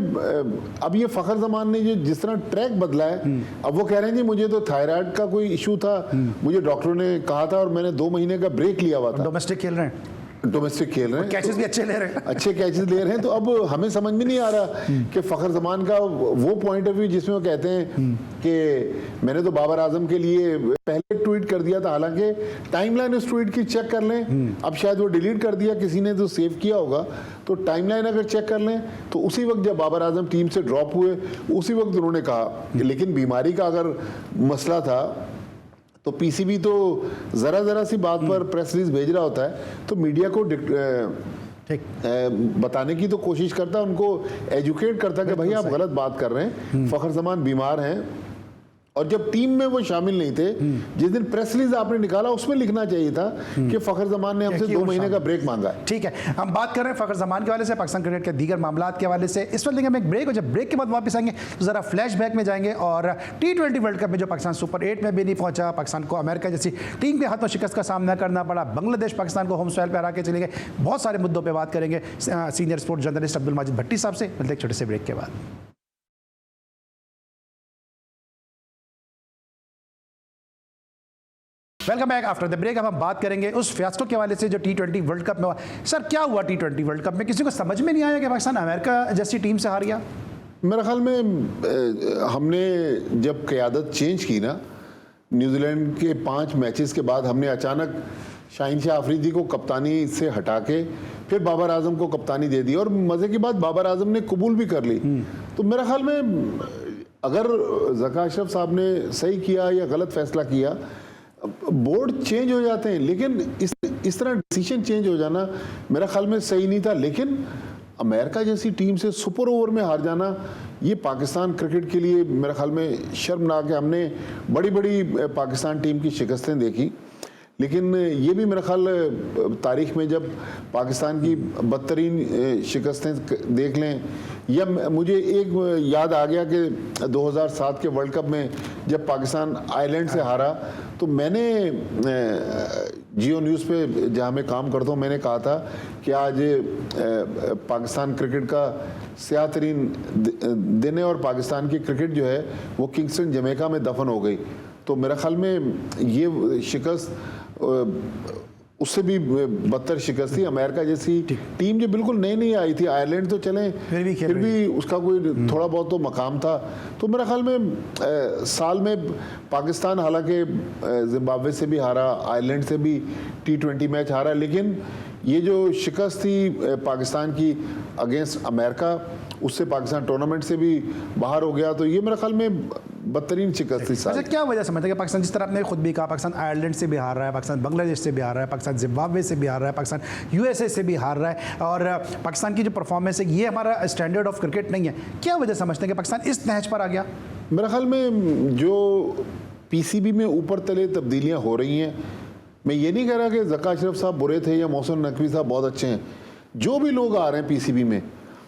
अब ये फ़खर ज़मान ने जो जिस तरह ट्रैक बदला है, अब वो कह रहे हैं जी मुझे तो थायराइड का कोई इशू था, मुझे डॉक्टरों ने कहा था और मैंने 2 महीने का ब्रेक लिया हुआ था। डोमेस्टिक खेल रहे हैं, डोमेस्टिक खेल रहे हैं, कैचेस भी अच्छे ले रहे हैं, अच्छे कैचेस ले रहे हैं। तो अब हमें समझ में नहीं आ रहा कि फ़खर ज़मान का वो पॉइंट ऑफ व्यू जिसमें वो कहते हैं कि मैंने तो बाबर आजम के लिए पहले ट्वीट कर दिया था, हालांकि टाइमलाइन उस ट्वीट की चेक कर लें, अब शायद वो डिलीट कर दिया, किसी ने तो सेव किया होगा, तो टाइमलाइन अगर चेक कर लें तो उसी वक्त जब बाबर आजम टीम से ड्रॉप हुए उसी वक्त उन्होंने कहा कि लेकिन बीमारी का अगर मसला था तो पीसीबी तो ज़रा सी बात पर प्रेस रिलीज भेज रहा होता है तो मीडिया को बताने की तो कोशिश करता, उनको एजुकेट करता कि भाई आप गलत बात कर रहे हैं, फ़खर ज़मान बीमार हैं। और जब टीम में वो शामिल नहीं थे, जिस दिन प्रेस रिलीज आपने निकाला उसमें लिखना चाहिए था कि फ़खर ज़मान ने हमसे 2 महीने का ब्रेक मांगा है। ठीक है, हम बात कर रहे हैं फ़खर ज़मान के हवाले से, पाकिस्तान क्रिकेट के दीगर मामलात के हवाले से। इस वक्त लेंगे हम एक ब्रेक, और जब ब्रेक के बाद वापस आएंगे तो ज़रा फ्लैशबैक में जाएंगे और T20 वर्ल्ड कप में जो पाकिस्तान सुपर 8 में भी नहीं पहुंचा, पाकिस्तान को अमेरिका जैसी टीम के हाथों शिकस्त का सामना करना पड़ा, बांग्लादेश पाकिस्तान को होम सॉइल पर हरा के चले गए, बहुत सारे मुद्दों पर बात करेंगे senior sports journalist Abdul Majid Bhatti साहब से। मिलते एक छोटे से ब्रेक के बाद। Welcome back after the break. अब हम बात करेंगे उस फियास्को के हवाले से जो T20 वर्ल्ड कप में हुआ। सर क्या हुआ T20 वर्ल्ड कप में? किसी को समझ में नहीं आया कि पाकिस्तान अमेरिका जैसी टीम से हार गया? मेरे ख्याल में हमने जब क़यादत चेंज की ना, न्यूजीलैंड के 5 मैचेस के बाद हमने अचानक शाहीन शाह अफरीदी को कप्तानी से हटा के फिर बाबर आजम को कप्तानी दे दी, और मज़े की बात बाबर आजम ने कबूल भी कर ली। तो मेरे ख्याल में अगर ज़का अशरफ साहब ने सही किया या गलत फैसला किया, बोर्ड चेंज हो जाते हैं, लेकिन इस तरह डिसीजन चेंज हो जाना मेरा ख्याल में सही नहीं था। लेकिन अमेरिका जैसी टीम से सुपर ओवर में हार जाना, ये पाकिस्तान क्रिकेट के लिए मेरे ख्याल में शर्मनाक है। हमने बड़ी बड़ी पाकिस्तान टीम की शिकस्तें देखी, लेकिन ये भी मेरा ख्याल तारीख में जब पाकिस्तान की बदतरीन शिकस्तें देख लें, या मुझे एक याद आ गया कि 2007 के वर्ल्ड कप में जब पाकिस्तान आयरलैंड से हारा, तो मैंने जियो न्यूज़ पे जहाँ मैं काम करता हूँ मैंने कहा था कि आज पाकिस्तान क्रिकेट का स्याह तरीन दिन है और पाकिस्तान की क्रिकेट जो है वो किंगस्टन जमैका में दफन हो गई। तो मेरा ख्याल में ये शिकस्त उससे भी बदतर शिकस्त थी। अमेरिका जैसी टीम जो बिल्कुल नई आई थी, आयरलैंड तो चलें फिर भी उसका कोई थोड़ा बहुत तो मकाम था। तो मेरा ख्याल में साल में पाकिस्तान हालांकि जिम्बाब्वे से भी हारा, आयरलैंड से भी T20 मैच हारा, लेकिन ये जो शिकस्त थी पाकिस्तान की अगेंस्ट अमेरिका, उससे पाकिस्तान टूर्नामेंट से भी बाहर हो गया। तो ये मेरे ख्याल में बदतरीन शिकस्त थी। अच्छा, क्या वजह समझते हैं कि पाकिस्तान, जिस तरह आपने खुद भी कहा, पाकिस्तान आयरलैंड से भी हार रहा है, पाकिस्तान बांग्लादेश से भी हार रहा है, पाकिस्तान जिम्बाब्वे से भी हार रहा है, पाकिस्तान USA से भी हार रहा है, और पाकिस्तान की जो परफॉर्मेंस है ये हमारा स्टैंडर्ड ऑफ क्रिकेट नहीं है। क्या वजह समझते हैं कि पाकिस्तान इस नहज पर आ गया? मेरे ख्याल में जो PCB में ऊपर तले तब्दीलियाँ हो रही हैं, मैं ये नहीं कह रहा कि ज़का अशरफ साहब बुरे थे या मोहसिन नकवी साहब बहुत अच्छे हैं। जो भी लोग आ रहे हैं PCB में,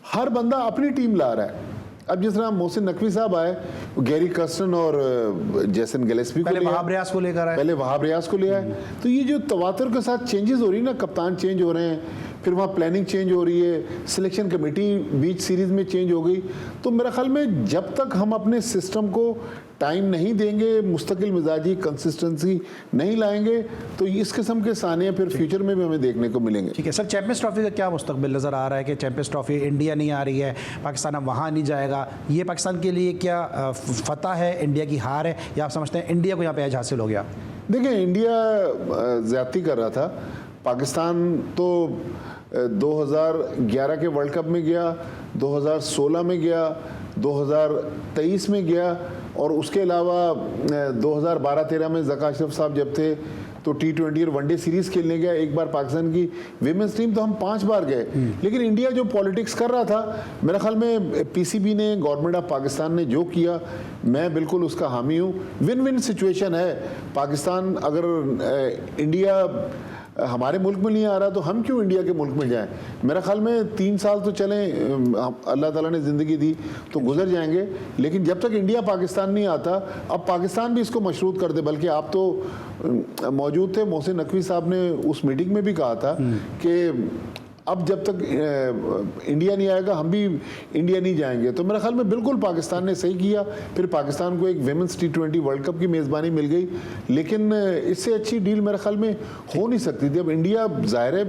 हर बंदा अपनी टीम ला रहा है। अब जिस तरह मोहसिन नकवी साहब आए, गैरी कर्स्टन और जैसन गिलेस्पी को वहाब रियाज को लेकर आए, पहले वहाब रियाज को ले आए। तो ये जो तवातुर के साथ चेंजेस हो रही है ना, कप्तान चेंज हो रहे हैं, फिर वहाँ प्लानिंग चेंज हो रही है, सिलेक्शन कमेटी बीच सीरीज में चेंज हो गई। तो मेरा ख्याल में जब तक हम अपने सिस्टम को टाइम नहीं देंगे, मुस्तकिल मिजाजी कंसिस्टेंसी नहीं लाएंगे, तो इस किस्म के सानिया फिर फ्यूचर में भी हमें देखने को मिलेंगे। ठीक है सर, चैंपियंस ट्रॉफी का क्या मुस्तकबिल नज़र आ रहा है कि चैंपियंस ट्रॉफी इंडिया नहीं आ रही है, पाकिस्तान अब वहाँ नहीं जाएगा, ये पाकिस्तान के लिए क्या फतह है, इंडिया की हार है, या आप समझते हैं इंडिया को यहाँ पे एज हासिल हो गया? देखिए, इंडिया ज्यादती कर रहा था। पाकिस्तान तो 2011 के वर्ल्ड कप में गया, 2016 में गया, 2023 में गया, और उसके अलावा 2012-13 में ज़का अशरफ साहब जब थे तो T20 और वनडे सीरीज खेलने गया। एक बार पाकिस्तान की विमेंस टीम तो हम 5 बार गए। लेकिन इंडिया जो पॉलिटिक्स कर रहा था, मेरे ख्याल में पीसीबी ने, गवर्नमेंट ऑफ पाकिस्तान ने जो किया, मैं बिल्कुल उसका हामी हूँ। विन विन सिचुएशन है। पाकिस्तान अगर इंडिया हमारे मुल्क में नहीं आ रहा तो हम क्यों इंडिया के मुल्क में जाएं? मेरा ख्याल में 3 साल तो चलें, अल्लाह ताला ने ज़िंदगी दी तो गुजर जाएंगे, लेकिन जब तक इंडिया पाकिस्तान नहीं आता, अब पाकिस्तान भी इसको मशरूत कर दे। बल्कि आप तो मौजूद थे, मोहसिन नकवी साहब ने उस मीटिंग में भी कहा था कि अब जब तक इंडिया नहीं आएगा हम भी इंडिया नहीं जाएंगे। तो मेरे ख्याल में बिल्कुल पाकिस्तान ने सही किया। फिर पाकिस्तान को एक विमेंस T20 वर्ल्ड कप की मेज़बानी मिल गई, लेकिन इससे अच्छी डील मेरे ख्याल में हो नहीं सकती थी। अब इंडिया, ज़ाहिर है,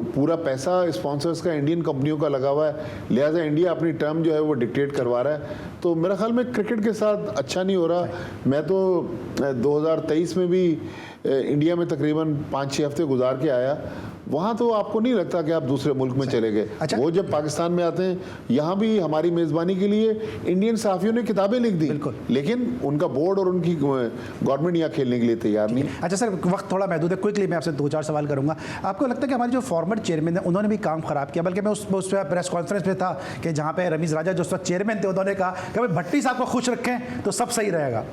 पूरा पैसा स्पॉन्सर्स का इंडियन कंपनियों का लगा हुआ है, लिहाजा इंडिया अपनी टर्म जो है वो डिक्टेट करवा रहा है। तो मेरे ख्याल में क्रिकेट के साथ अच्छा नहीं हो रहा। मैं तो 2023 में भी इंडिया में तकरीबन 5-6 हफ्ते गुजार के आया। वहाँ तो आपको नहीं लगता कि आप दूसरे मुल्क में चले गए। अच्छा। वो जब पाकिस्तान में आते हैं, यहाँ भी हमारी मेज़बानी के लिए इंडियन सहाफ़ियों ने किताबें लिख दी, लेकिन उनका बोर्ड और उनकी गवर्नमेंट यहाँ खेलने के लिए तैयार नहीं। अच्छा सर, वक्त थोड़ा महदूद है, क्विकली मैं आपसे 2-4 सवाल करूँगा। आपको लगता है कि हमारे जो फॉर्मर चेयरमैन है उन्होंने भी काम ख़राब किया? बल्कि मैं उस प्रेस कॉन्फ्रेंस में था कि जहाँ पे रमीज़ राजा जो उस वक्त चेयरमैन थे, उन्होंने कहा कि भाई भट्टी साहब को खुश रखें तो सब सही रहेगा।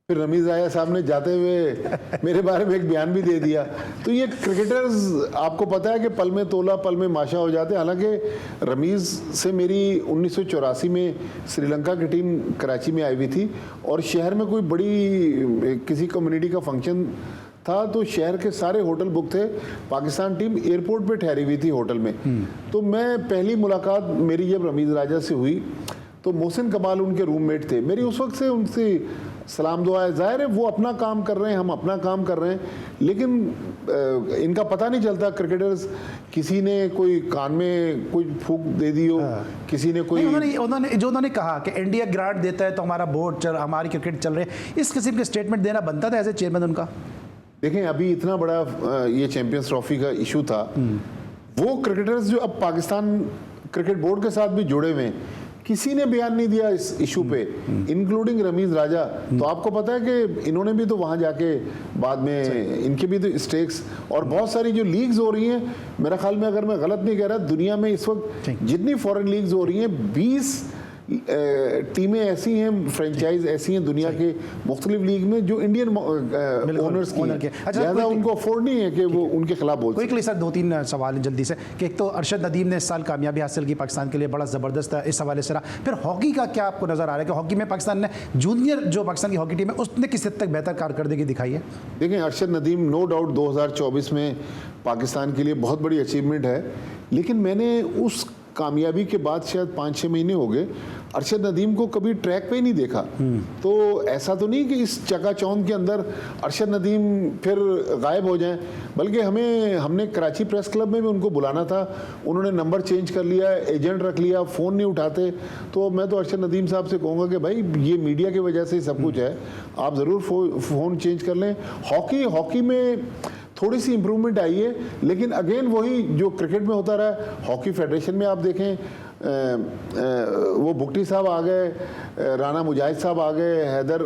फिर रमीज़ राजा साहब ने जाते हुए मेरे बारे में एक बयान भी दे दिया। तो ये क्रिकेटर्स, आपको पता है कि पल में तोला पल में माशा हो जाते हैं। हालांकि रमीज़ से मेरी 1984 में श्रीलंका की टीम कराची में आई हुई थी, और शहर में कोई बड़ी किसी कम्युनिटी का फंक्शन था, तो शहर के सारे होटल बुक थे। पाकिस्तान टीम एयरपोर्ट पे ठहरी हुई थी होटल में। तो मैं, पहली मुलाकात मेरी जब रमीज़ राजा से हुई तो मोहसिन कमाल उनके रूममेट थे। मेरी उस वक्त से उनसे सलाम दुआ है। ज़ाहिर है वो अपना काम कर रहे हैं, हम अपना काम कर रहे हैं, लेकिन इनका पता नहीं चलता। क्रिकेटर्स, किसी ने कोई कान में कोई फूंक दे दी हो, किसी ने कोई, उन्होंने कहा कि इंडिया ग्रांट देता है तो हमारा बोर्ड हमारी क्रिकेट चल रही है, इस किस्म के स्टेटमेंट देना बनता था एज ए चेयरमैन उनका? देखें, अभी इतना बड़ा ये चैंपियंस ट्रॉफी का इशू था, वो क्रिकेटर्स जो अब पाकिस्तान क्रिकेट बोर्ड के साथ भी जुड़े हुए हैं, किसी ने बयान नहीं दिया इस इशू पे, इंक्लूडिंग रमीज़ राजा। तो आपको पता है कि इन्होंने भी तो वहाँ जाके बाद में इनके भी तो स्टेक्स, और बहुत सारी जो लीग्स हो रही हैं, मेरा ख्याल में, अगर मैं गलत नहीं कह रहा, दुनिया में इस वक्त जितनी फॉरेन लीग्स हो रही हैं, 20 टीमें ऐसी हैं, फ्रेंचाइज ऐसी हैं दुनिया के मुख्तलिफ लीग में जो इंडियन ओनर्स की हैं। ज़्यादा उनको अफोर्ड नहीं है कि वो उनके खिलाफ बोल सकें। क्विकली सर 2-3 सवाल जल्दी से, कि एक तो अरशद नदीम ने इस साल कामयाबी हासिल की पाकिस्तान के लिए, बड़ा ज़बरदस्त है, इस हवाले से रहा। फिर हॉकी का क्या आपको नज़र आ रहा है कि हॉकी में पाकिस्तान ने, जूनियर जो पाकिस्तान की हॉकी टीम है, उसने किस हद तक बेहतर कारकर्दगी दिखाई है? देखें, अरशद नदीम नो डाउट 2024 में पाकिस्तान के लिए बहुत बड़ी अचीवमेंट है, लेकिन मैंने उस कामयाबी के बाद शायद 5-6 महीने हो गए अरशद नदीम को कभी ट्रैक पे ही नहीं देखा। तो ऐसा तो नहीं कि इस चकाचौंध के अंदर अरशद नदीम फिर गायब हो जाएं, बल्कि हमने कराची प्रेस क्लब में भी उनको बुलाना था, उन्होंने नंबर चेंज कर लिया, एजेंट रख लिया, फ़ोन नहीं उठाते। तो मैं तो अरशद नदीम साहब से कहूँगा कि भाई, ये मीडिया की वजह से सब कुछ है, आप ज़रूर फ़ोन चेंज कर लें। हॉकी में थोड़ी सी इम्प्रूवमेंट आई है, लेकिन अगेन वही जो क्रिकेट में होता रहा। हॉकी फेडरेशन में आप देखें, वो बुकटी साहब आ गए, राना मुजाहिद साहब आ गए, हैदर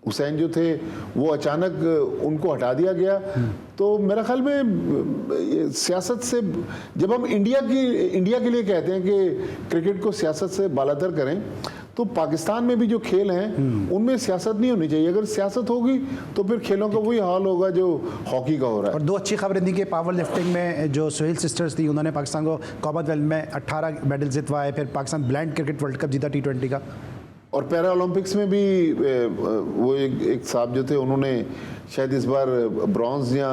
हुसैन जो थे वो अचानक उनको हटा दिया गया। तो मेरा ख्याल में सियासत से, जब हम इंडिया के लिए कहते हैं कि क्रिकेट को सियासत से बालातर करें, तो पाकिस्तान में भी जो खेल हैं उनमें सियासत नहीं होनी चाहिए। अगर सियासत होगी तो फिर खेलों का वही हाल होगा जो हॉकी का हो रहा है। और 2 अच्छी खबरें दी कि पावर लिफ्टिंग में जो सोहेल सिस्टर्स थी, उन्होंने पाकिस्तान को कॉमनवेल्थ में 18 मेडल जितवाए। फिर Pakistan blind cricket world cup जीता T20 का। और पैरा ओलंपिक्स में भी वो एक साहब जो थे, उन्होंने शायद इस बार ब्रॉन्ज या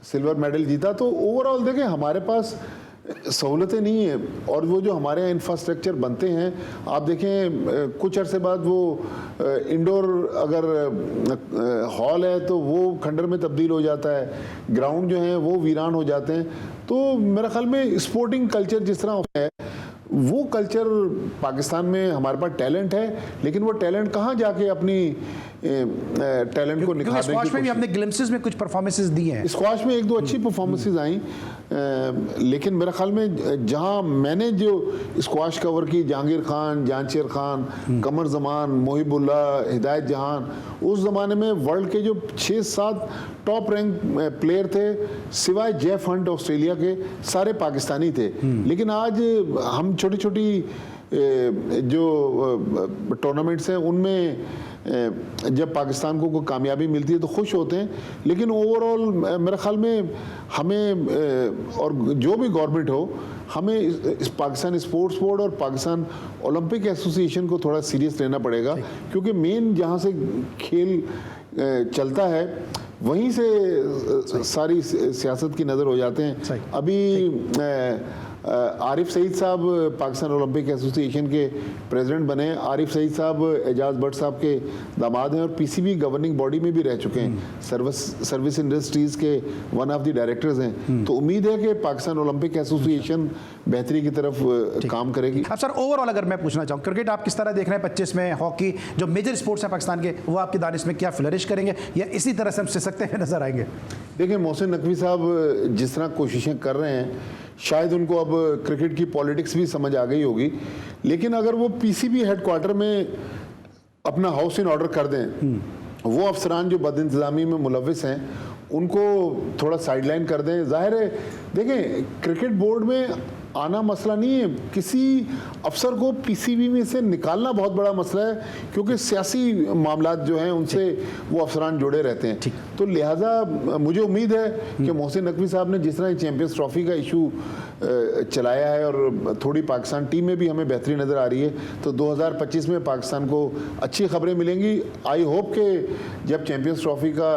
सिल्वर मेडल जीता। तो ओवरऑल देखें हमारे पास सहूलतें नहीं है, और वो जो हमारे यहाँ इंफ्रास्ट्रक्चर बनते हैं, आप देखें कुछ अरसे बाद वो इंडोर अगर हॉल है तो वो खंडर में तब्दील हो जाता है, ग्राउंड जो हैं वो वीरान हो जाते हैं। तो मेरे ख्याल में स्पोर्टिंग कल्चर जिस तरह है वो कल्चर पाकिस्तान में हमारे पास टैलेंट है, लेकिन वो टैलेंट कहाँ जाके अपनी टैलेंट को निखारने की स्क्वाश में भी हमने ग्लिम्पसेस में कुछ परफॉर्मेंसेस दी हैं। स्क्वाश में एक दो अच्छी परफॉर्मेंसेस आई, लेकिन मेरे ख्याल में जहाँ मैंने जो स्क्वाश कवर की, जहांगीर खान, जानशेर खान, कमर जमान, मोहिबुल्ला, हिदायत जहान, उस ज़माने में वर्ल्ड के जो 6-7 टॉप रैंक प्लेयर थे सिवाय जेफ हंट ऑस्ट्रेलिया के, सारे पाकिस्तानी थे। लेकिन आज हम छोटी छोटी जो टूर्नामेंट्स हैं उनमें जब पाकिस्तान को कोई कामयाबी मिलती है तो खुश होते हैं, लेकिन ओवरऑल मेरे ख्याल में हमें और जो भी गवर्नमेंट हो, हमें इस पाकिस्तान स्पोर्ट्स बोर्ड और पाकिस्तान ओलंपिक एसोसिएशन को थोड़ा सीरियस लेना पड़ेगा, क्योंकि मेन जहाँ से खेल चलता है वहीं से सारी सियासत की नज़र हो जाते हैं। अभी आरिफ सईद साहब पाकिस्तान ओलंपिक एसोसिएशन के प्रेसिडेंट बने। आरिफ सईद साहब एजाज भट्ट साहब के दामाद हैं और पीसीबी गवर्निंग बॉडी में भी रह चुके हैं, सर्विस इंडस्ट्रीज़ के वन ऑफ द डायरेक्टर्स हैं। तो उम्मीद है कि पाकिस्तान ओलंपिक एसोसिएशन बेहतरी की तरफ काम करेगी। अब सर ओवरऑल अगर मैं पूछना चाहूँ, क्रिकेट आप किस तरह देख रहे हैं 25 में? हॉकी जो मेजर स्पोर्ट्स हैं पाकिस्तान के, वो आपकी दानिश में क्या फ्लरिश करेंगे या इसी तरह से हम सिसकते हुए नजर आएंगे? देखिए मोहसिन नकवी साहब जिस तरह कोशिशें कर रहे हैं, शायद उनको अब क्रिकेट की पॉलिटिक्स भी समझ आ गई होगी, लेकिन अगर वो पीसीबी हेडक्वार्टर में अपना हाउस इन ऑर्डर कर दें, वो अफसरान जो बदइंतज़ामी में मुलविस हैं उनको थोड़ा साइडलाइन कर दें। ज़ाहिर है देखें क्रिकेट बोर्ड में आना मसला नहीं है, किसी अफसर को पीसीबी में से निकालना बहुत बड़ा मसला है, क्योंकि सियासी मामलात जो हैं उनसे वो अफसरान जुड़े रहते हैं। तो लिहाजा मुझे उम्मीद है कि मोहसिन नकवी साहब ने जिस तरह चैंपियंस ट्रॉफी का इशू चलाया है और थोड़ी पाकिस्तान टीम में भी हमें बेहतरी नज़र आ रही है, तो 2025 में पाकिस्तान को अच्छी खबरें मिलेंगी। आई होप कि जब चैंपियंस ट्रॉफी का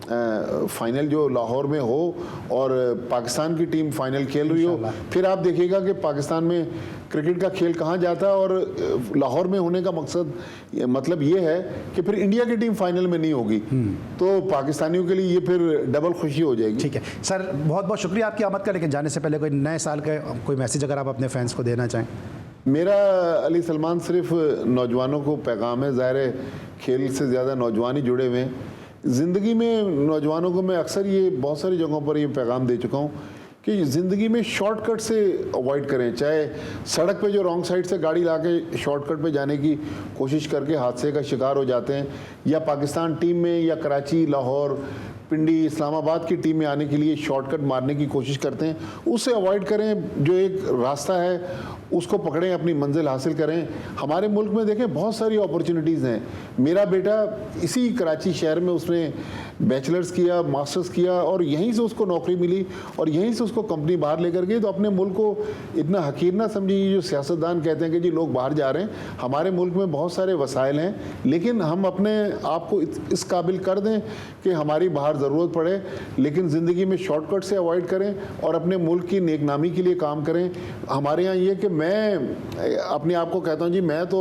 फाइनल जो लाहौर में हो और पाकिस्तान की टीम फाइनल खेल रही हो, फिर आप देखिएगा कि पाकिस्तान में क्रिकेट का खेल कहाँ जाता है। और लाहौर में होने का मतलब ये है कि फिर इंडिया की टीम फाइनल में नहीं होगी, तो पाकिस्तानियों के लिए ये फिर डबल खुशी हो जाएगी। ठीक है सर, बहुत बहुत शुक्रिया आपकी आमद का। लेकिन जाने से पहले कोई नए साल का कोई मैसेज अगर आप अपने फैंस को देना चाहें? मेरा अली सलमान सिर्फ नौजवानों को पैगाम है, ज़ाहिर है खेल से ज़्यादा नौजवान ही जुड़े हुए हैं। ज़िंदगी में नौजवानों को मैं अक्सर ये बहुत सारी जगहों पर ये पैगाम दे चुका हूँ कि ज़िंदगी में शॉर्टकट से अवॉइड करें। चाहे सड़क पे जो रॉन्ग साइड से गाड़ी ला के शॉर्टकट पे जाने की कोशिश करके हादसे का शिकार हो जाते हैं, या पाकिस्तान टीम में या कराची, लाहौर, पिंडी, इस्लामाबाद की टीम में आने के लिए शॉर्टकट मारने की कोशिश करते हैं, उससे अवॉइड करें। जो एक रास्ता है उसको पकड़ें, अपनी मंजिल हासिल करें। हमारे मुल्क में देखें बहुत सारी अपॉर्चुनिटीज़ हैं। मेरा बेटा इसी कराची शहर में उसने बैचलर्स किया, मास्टर्स किया और यहीं से उसको नौकरी मिली और यहीं से उसको कंपनी बाहर लेकर गई। तो अपने मुल्क को इतना हकीर ना समझिए जो सियासतदान कहते हैं कि जी लोग बाहर जा रहे हैं। हमारे मुल्क में बहुत सारे वसाइल हैं, लेकिन हम अपने आप को इस काबिल कर दें कि हमारी बाहर ज़रूरत पड़े, लेकिन ज़िंदगी में शॉर्टकट से अवॉइड करें और अपने मुल्क की नेकनामी के लिए काम करें। हमारे यहाँ ये कि मैं अपने आप को कहता हूँ जी मैं तो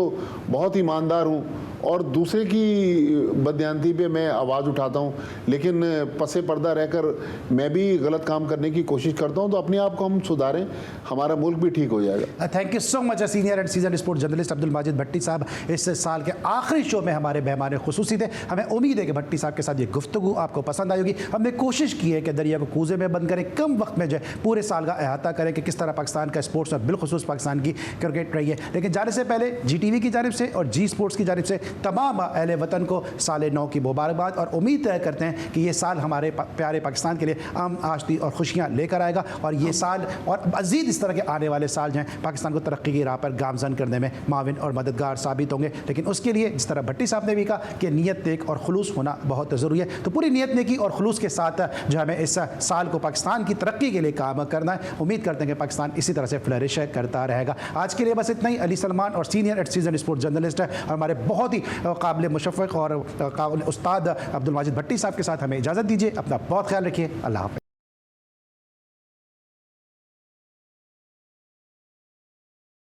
बहुत ईमानदार हूँ और दूसरे की बदयांती पे मैं आवाज़ उठाता हूँ, लेकिन पसे पर्दा रहकर मैं भी गलत काम करने की कोशिश करता हूँ। तो अपने आप को हम सुधारें, हमारा मुल्क भी ठीक हो जाएगा। Thank you so much senior and season sports journalist Abdul Majid Bhatti साहब इस साल के आखिरी शो में हमारे मेहमान खुसूसी थे। हमें उम्मीद है कि भट्टी साहब के साथ ये गुफ्तगू आपको पसंद आई होगी। हमने कोशिश की है कि दरिया को कूजे में बंद करें, कम वक्त में जो पूरे साल का अहाता करें कि किस तरह पाकिस्तान का स्पोर्ट्स और बिलखुसूस पाकिस्तान की क्रिकेट रही है। लेकिन जाने से पहले GTV की जानिब से और जी स्पोर्ट्स की जानिब से तमाम अहले वतन को साल नौ की मुबारकबाद और उम्मीद करते हैं कि ये साल हमारे प्यारे पाकिस्तान के लिए अमन, आशती और खुशियाँ लेकर आएगा और ये साल और मज़ीद इस तरह के आने वाले साल जो हैं पाकिस्तान को तरक्की की राह पर गामजन करने में माविन और मददगार साबित होंगे। लेकिन उसके लिए जिस तरह भट्टी साहब ने भी कहा कि नीयत नेक और खुलूस होना बहुत ज़रूरी है, तो पूरी नीयत नेकी और खुलूस के साथ जो हमें इस साल को पाकिस्तान की तरक्की के लिए काम करना है। उम्मीद करते हैं कि पाकिस्तान इसी तरह से फ्लरिश करता रहेगा। आज के लिए बस इतना ही। अली सलमान और senior at season sports journalist है और हमारे बहुत ही काबिल मुशफ़्फ़क़ और काबिल उस्ताद अब्दुल माजिद भट्टी साहब के साथ हमें इजाज़त दीजिए। अपना बहुत ख्याल रखिए। अल्लाह हाफ़िज़।